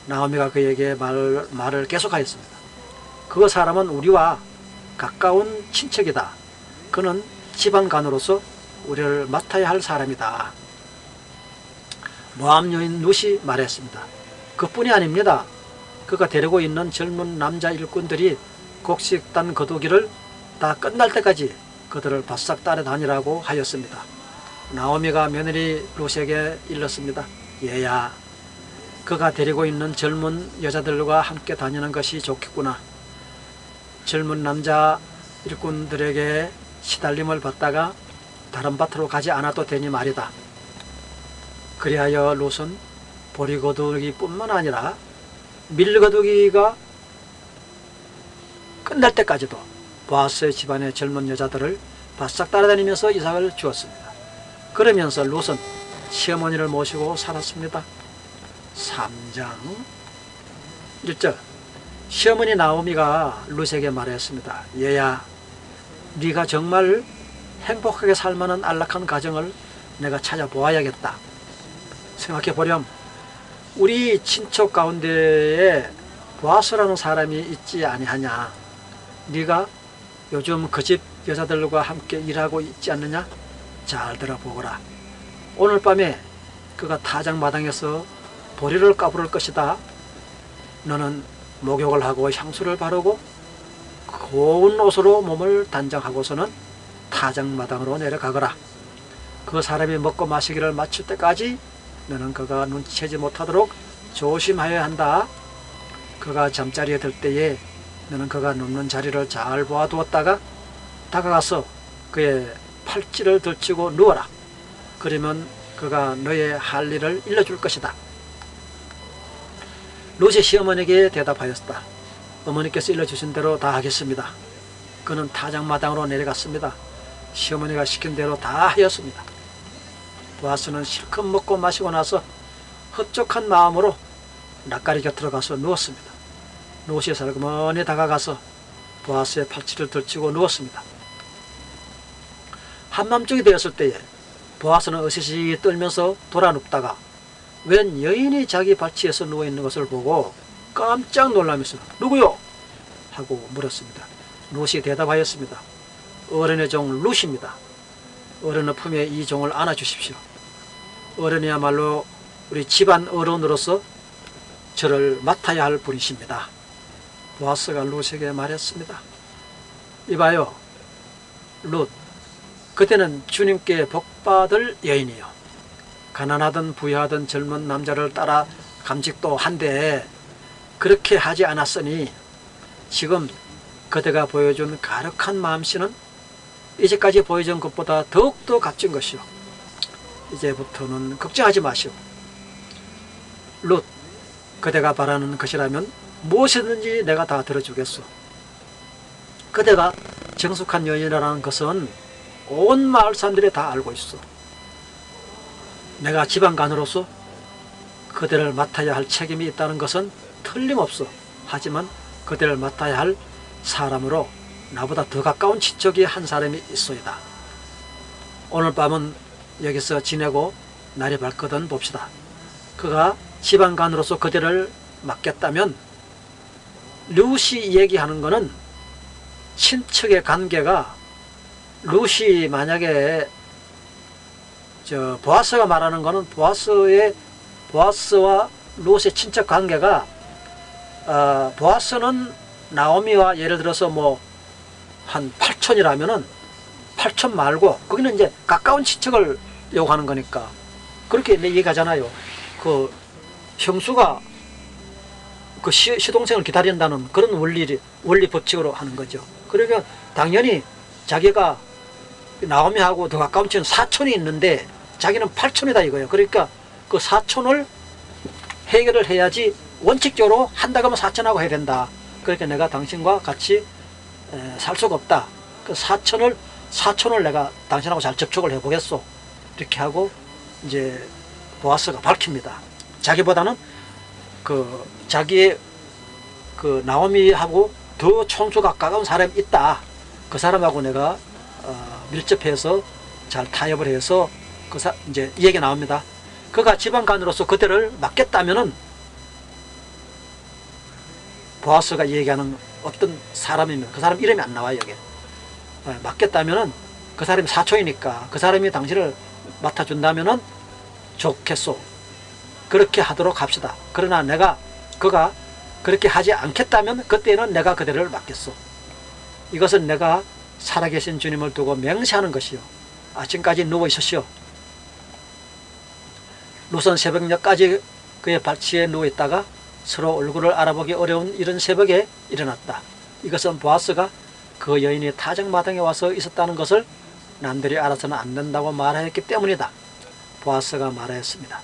나오미가 그에게 말을 계속하였습니다. 그 사람은 우리와 가까운 친척이다. 그는 집안간으로서 우리를 맡아야 할 사람이다. 모압 여인 룻이 말했습니다. 그뿐이 아닙니다. 그가 데리고 있는 젊은 남자 일꾼들이 곡식 단 거두기를 다 끝날 때까지 그들을 바싹 따라다니라고 하였습니다. 나오미가 며느리 룻에게 일렀습니다. 얘야, 그가 데리고 있는 젊은 여자들과 함께 다니는 것이 좋겠구나. 젊은 남자 일꾼들에게 시달림을 받다가 다른 밭으로 가지 않아도 되니 말이다. 그리하여 롯은 보리거두기 뿐만 아니라 밀거두기가 끝날 때까지도 보아스의 집안의 젊은 여자들을 바싹 따라다니면서 이삭을 주었습니다. 그러면서 롯은 시어머니를 모시고 살았습니다. 3장 1절. 시어머니 나오미가 룻에게 말했습니다. 얘야, 네가 정말 행복하게 살만한 안락한 가정을 내가 찾아보아야겠다. 생각해보렴. 우리 친척 가운데에 보아스라는 사람이 있지 아니하냐? 네가 요즘 그 집 여자들과 함께 일하고 있지 않느냐? 잘 들어보거라. 오늘 밤에 그가 타작마당에서 보리를 까부를 것이다. 너는 목욕을 하고 향수를 바르고 고운 옷으로 몸을 단장하고서는 타작마당으로 내려가거라. 그 사람이 먹고 마시기를 마칠 때까지 너는 그가 눈치채지 못하도록 조심하여야 한다. 그가 잠자리에 들 때에 너는 그가 눕는 자리를 잘 보아두었다가 다가가서 그의 팔찌를 들치고 누워라. 그러면 그가 너의 할 일을 일러줄 것이다. 롯이 시어머니에게 대답하였다. 어머니께서 일러주신 대로 다 하겠습니다. 그는 타작마당으로 내려갔습니다. 시어머니가 시킨 대로 다 하였습니다. 보아스는 실컷 먹고 마시고 나서 흡족한 마음으로 낯가리 곁으로 가서 누웠습니다. 롯이 살그머니 다가가서 보아스의 팔찌를 들치고 누웠습니다. 한밤중이 되었을 때에 보아스는 으스시 떨면서 돌아 눕다가 웬 여인이 자기 발치에서 누워있는 것을 보고 깜짝 놀라면서 누구요? 하고 물었습니다. 롯이 대답하였습니다. 어른의 종 룻입니다. 어른의 품에 이 종을 안아주십시오. 어른이야말로 우리 집안 어른으로서 저를 맡아야 할 분이십니다. 보아스가 룻에게 말했습니다. 이봐요, 룻, 그때는 주님께 복받을 여인이요, 가난하든 부유하든 젊은 남자를 따라 감직도 한데 그렇게 하지 않았으니 지금 그대가 보여준 가력한 마음씨는 이제까지 보여준 것보다 더욱더 값진 것이요, 이제부터는 걱정하지 마시오. 룻, 그대가 바라는 것이라면 무엇이든지 내가 다 들어주겠소. 그대가 정숙한 여인이라는 것은 온 마을 사람들이 다 알고 있어. 내가 지방간으로서 그대를 맡아야 할 책임이 있다는 것은 틀림없어. 하지만 그대를 맡아야 할 사람으로 나보다 더 가까운 친척이 한 사람이 있어이다. 오늘 밤은 여기서 지내고 날이 밝거든 봅시다. 그가 지방간으로서 그대를 맡겠다면 룻이 얘기하는 거는 친척의 관계가 룻이 만약에 보아스가 말하는 거는 보아스와 룻의 친척 관계가 보아스는 나오미와 예를 들어서 뭐 한 8촌이라면은 8촌 말고 거기는 이제 가까운 친척을 요구하는 거니까 그렇게 얘기하잖아요. 그 형수가 그 시동생을 기다린다는 그런 원리 법칙으로 하는 거죠. 그러면 당연히 자기가 나오미하고 더 가까운 친은 사촌이 있는데 자기는 8촌이다 이거예요. 그러니까 그 사촌을 해결을 해야지 원칙적으로 한다 그러면 사촌하고 해야 된다. 그러니까 내가 당신과 같이 살 수가 없다. 그 사촌을 내가 당신하고 잘 접촉을 해보겠소. 이렇게 하고 이제 보아스가 밝힙니다. 자기보다는 자기의 나오미하고 더 총수가 가까운 사람이 있다. 그 사람하고 내가 밀접해서 잘 타협을 해서 이제 이 얘기 나옵니다. 그가 지방간으로서 그대를 맡겠다면은 보아스가 얘기하는 어떤 사람이면 그 사람 이름이 안 나와요 여기. 맡겠다면은 그 사람이 사촌이니까 그 사람이 당신을 맡아준다면은 좋겠소. 그렇게 하도록 합시다. 그러나 그가 그렇게 하지 않겠다면 그때는 내가 그대를 맡겠소. 이것은 내가 살아계신 주님을 두고 맹세하는 것이요. 아침까지 누워 있으시오. 룻은 새벽녘까지 그의 발치에 누워 있다가 서로 얼굴을 알아보기 어려운 이런 새벽에 일어났다. 이것은 보아스가 그 여인이 타작마당에 와서 있었다는 것을 남들이 알아서는 안 된다고 말하였기 때문이다. 보아스가 말하였습니다.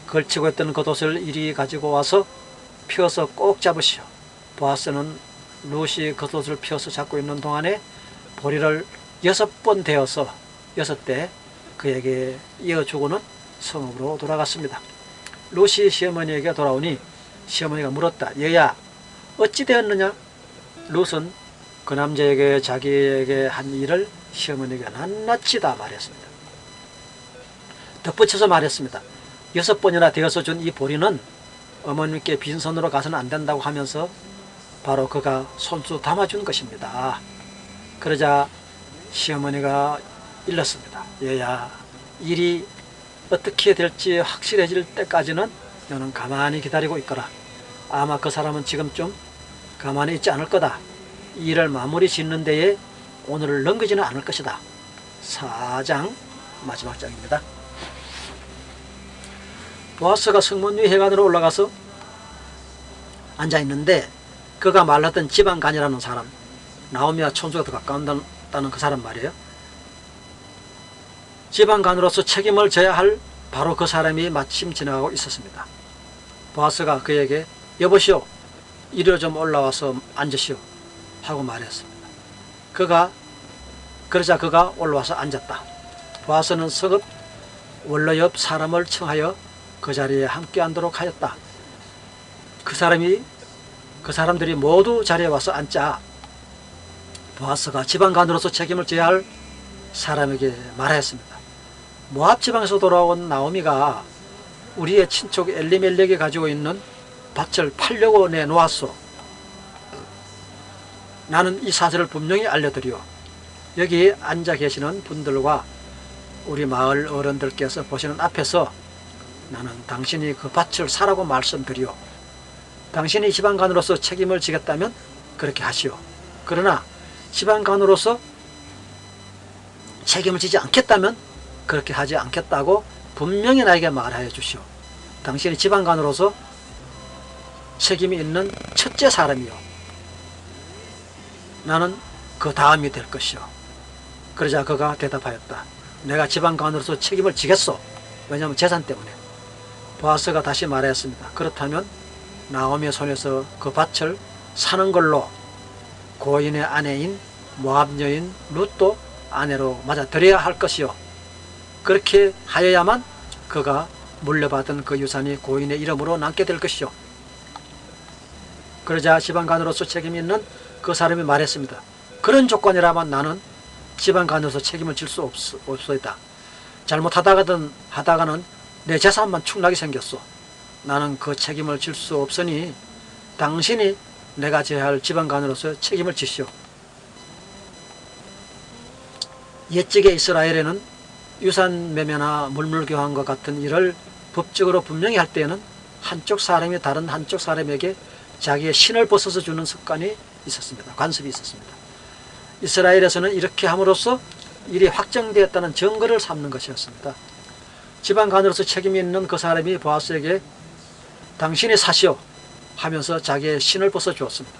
걸치고 있던 겉옷을 이리 가지고 와서 펴서 꼭 잡으시오. 보아스는 룻이 겉옷을 펴서 잡고 있는 동안에 보리를 6번 대어서 6대 그에게 이어주고는 성읍으로 돌아갔습니다. 룻이 시어머니에게 돌아오니 시어머니가 물었다. 얘야 어찌 되었느냐? 룻은 그 남자에게 자기에게 한 일을 시어머니가 낱낱이 다 말했습니다. 덧붙여서 말했습니다. 6번이나 되어서 준 이 보리는 어머님께 빈손으로 가서는 안 된다고 하면서 바로 그가 손수 담아준 것입니다. 그러자 시어머니가 일렀습니다. 얘야 일이 어떻게 될지 확실해질 때까지는 너는 가만히 기다리고 있거라. 아마 그 사람은 지금쯤 가만히 있지 않을 거다. 이 일을 마무리 짓는 데에 오늘을 넘기지는 않을 것이다. 4장 마지막 장입니다. 보아스가 성문 위 해관으로 올라가서 앉아있는데 그가 말했던 지방간이라는 사람, 나오미와 촌수가 더 가까운다는 그 사람 말이에요. 지방간으로서 책임을 져야 할 바로 그 사람이 마침 지나가고 있었습니다. 보아스가 그에게 여보시오 이리로 좀 올라와서 앉으시오 하고 말했습니다. 그러자 그가 올라와서 앉았다. 보아스는 성읍 원로 옆 사람을 청하여 그 자리에 함께 앉도록 하였다. 그 사람들이 모두 자리에 와서 앉자 보아스가 지방간으로서 책임을 져야 할 사람에게 말하였습니다. 모압 지방에서 돌아온 나오미가 우리의 친척 엘리멜렉이 가지고 있는 밭을 팔려고 내놓았소. 나는 이 사실을 분명히 알려드리오. 여기 앉아 계시는 분들과 우리 마을 어른들께서 보시는 앞에서 나는 당신이 그 밭을 사라고 말씀드리오. 당신이 지방간으로서 책임을 지겠다면 그렇게 하시오. 그러나 지방간으로서 책임을 지지 않겠다면 그렇게 하지 않겠다고 분명히 나에게 말하여 주시오. 당신이 지방간으로서 책임이 있는 첫째 사람이요. 나는 그 다음이 될 것이요. 그러자 그가 대답하였다. 내가 지방관으로서 책임을 지겠소. 왜냐하면 재산 때문에. 보아스가 다시 말했습니다. 그렇다면 나오미의 손에서 그 밭을 사는 걸로 고인의 아내인 모압 여인 룻도 아내로 맞아들여야 할 것이요. 그렇게 하여야만 그가 물려받은 그 유산이 고인의 이름으로 남게 될 것이요. 그러자 지방관으로서 책임이 있는 그 사람이 말했습니다. 그런 조건이라면 나는 지방관으로서 책임을 질 수 없소이다. 잘못하다가는 내 재산만 축나게 생겼소. 나는 그 책임을 질 수 없으니 당신이 내가 져야 할 지방관으로서 책임을 지시오. 옛적의 이스라엘에는 유산 매매나 물물교환과 같은 일을 법적으로 분명히 할 때에는 한쪽 사람이 다른 한쪽 사람에게 자기의 신을 벗어서 주는 습관이 있었습니다. 관습이 있었습니다. 이스라엘에서는 이렇게 함으로써 일이 확정되었다는 증거를 삼는 것이었습니다. 지방관으로서 책임이 있는 그 사람이 보아스에게 당신이 사시오 하면서 자기의 신을 벗어 주었습니다.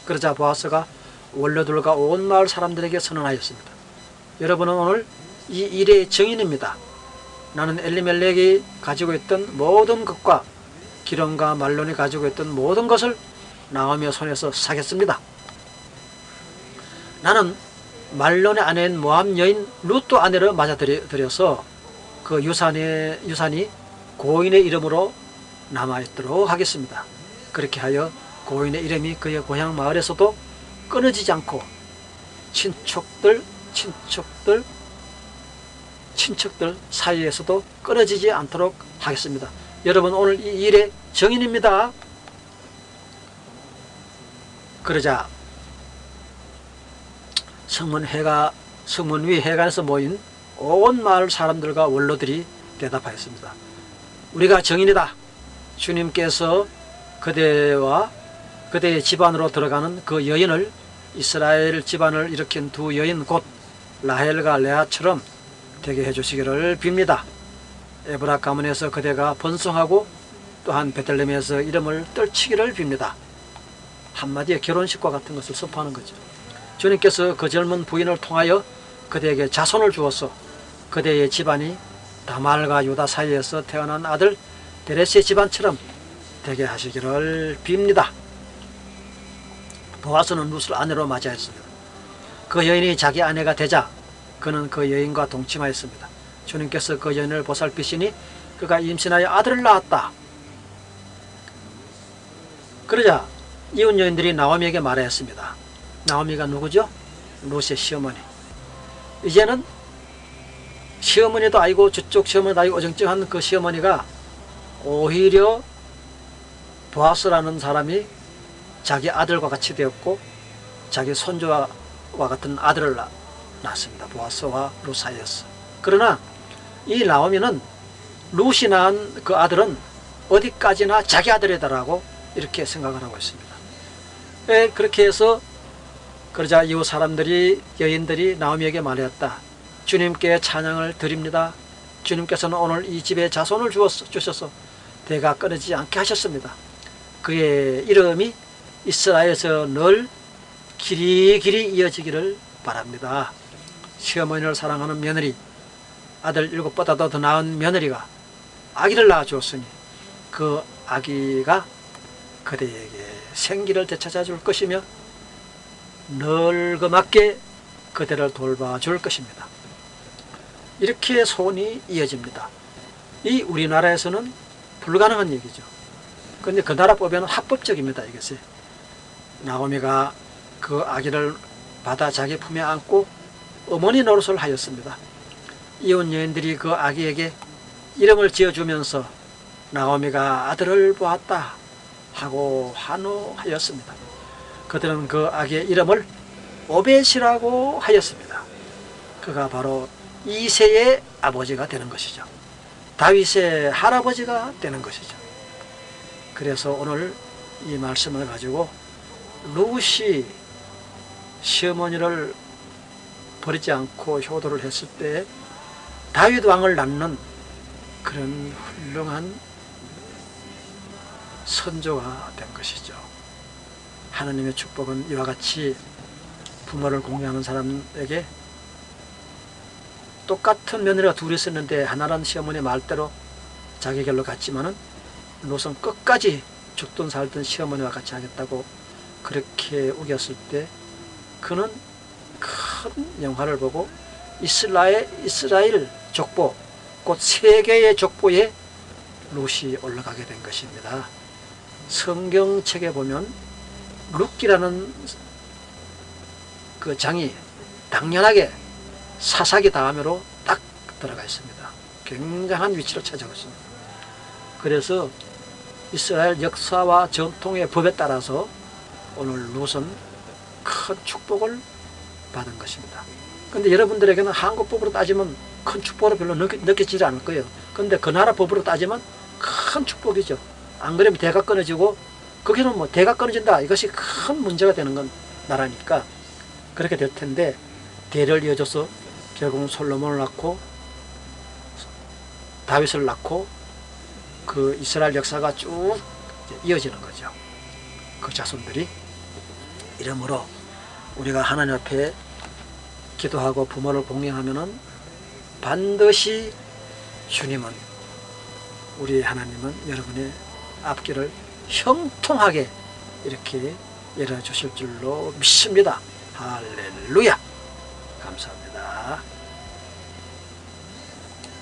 그러자 보아스가 원료들과 온 마을 사람들에게 선언하였습니다. 여러분은 오늘 이 일의 증인입니다. 나는 엘리멜렉이 가지고 있던 모든 것과 기론과 말론이 가지고 있던 모든 것을 나오미의 손에서 사겠습니다. 나는 말론의 아내인 모압 여인 룻도 아내를 맞아들여서 그 유산이 고인의 이름으로 남아있도록 하겠습니다. 그렇게 하여 고인의 이름이 그의 고향 마을에서도 끊어지지 않고 친척들 사이에서도 끊어지지 않도록 하겠습니다. 여러분 오늘 이 일의 증인입니다. 그러자 성문위 회관에서 모인 온 마을 사람들과 원로들이 대답하였습니다. 우리가 증인이다. 주님께서 그대와 그대의 집안으로 들어가는 그 여인을, 이스라엘 집안을 일으킨 두 여인 곧 라헬과 레아처럼 되게 해주시기를 빕니다. 에브라 가문에서 그대가 번성하고 또한 베들레헴에서 이름을 떨치기를 빕니다. 한마디에 결혼식과 같은 것을 선포하는 거죠. 주님께서 그 젊은 부인을 통하여 그대에게 자손을 주어서 그대의 집안이 다말과 유다 사이에서 태어난 아들 데레스의 집안처럼 되게 하시기를 빕니다. 보아스는 룻을 아내로 맞이했습니다. 그 여인이 자기 아내가 되자 그는 그 여인과 동침하였습니다. 주님께서 그 여인을 보살피시니 그가 임신하여 아들을 낳았다. 그러자 이웃 여인들이 나오미에게 말하였습니다. 나오미가 누구죠? 룻의 시어머니. 이제는 시어머니도 아니고 저쪽 시어머니도 아니고 어정쩡한 그 시어머니가 오히려 보아스라는 사람이 자기 아들과 같이 되었고 자기 손주와 같은 아들을 낳았습니다. 보아스와 룻 사이였어. 그러나 이 나오미는 룻이 낳은 그 아들은 어디까지나 자기 아들이다라고 이렇게 생각을 하고 있습니다. 그렇게 해서 그러자 이웃 사람들이, 여인들이 나오미에게 말했다. 주님께 찬양을 드립니다. 주님께서는 오늘 이 집에 자손을 주셔서 대가 끊어지지 않게 하셨습니다. 그의 이름이 이스라엘에서 늘 길이 이어지기를 바랍니다. 시어머니를 사랑하는 며느리, 아들 7보다도 더 나은 며느리가 아기를 낳아주었으니 그 아기가 그대에게 생기를 되찾아 줄 것이며 늙어맞게 그대를 돌봐줄 것입니다. 이렇게 소원이 이어집니다. 이 우리나라에서는 불가능한 얘기죠. 그런데 그 나라 법에는 합법적입니다. 이것이. 나오미가 그 아기를 받아 자기 품에 안고 어머니 노릇을 하였습니다. 이웃 여인들이 그 아기에게 이름을 지어주면서 나오미가 아들을 보았다 하고 환호하였습니다. 그들은 그 아기의 이름을 오벳이라고 하였습니다. 그가 바로 이새의 아버지가 되는 것이죠. 다윗의 할아버지가 되는 것이죠. 그래서 오늘 이 말씀을 가지고 룻이 시어머니를 버리지 않고 효도를 했을 때 다윗 왕을 낳는 그런 훌륭한 선조가 된 것이죠. 하나님의 축복은 이와 같이 부모를 공경하는 사람에게 똑같은 며느리가 둘이 있었는데 하나는 시어머니 말대로 자기 길로 갔지만은 롯은 끝까지 죽든 살든 시어머니와 같이 하겠다고 그렇게 우겼을 때 그는 큰 영화를 보고 이스라엘 족보, 곧 세계의 족보에 롯이 올라가게 된 것입니다. 성경책에 보면 룻기라는 그 장이 당연하게 사사기 다음으로 딱 들어가 있습니다. 굉장한 위치로 차지하고 있습니다. 그래서 이스라엘 역사와 전통의 법에 따라서 오늘 롯은 큰 축복을 받은 것입니다. 근데 여러분들에게는 한국 법으로 따지면 큰 축복으로 별로 느껴지지 않을 거예요. 근데 그 나라 법으로 따지면 큰 축복이죠. 안 그러면 대가 끊어지고, 거기는 뭐 대가 끊어진다, 이것이 큰 문제가 되는 건 나라니까 그렇게 될 텐데, 대를 이어줘서 결국은 솔로몬을 낳고 다윗을 낳고 그 이스라엘 역사가 쭉 이어지는 거죠. 그 자손들이. 이러므로 우리가 하나님 앞에 기도하고 부모를 공경하면은 반드시 주님은, 우리 하나님은 여러분의 앞길을 형통하게 이렇게 열어주실 줄로 믿습니다. 할렐루야. 감사합니다.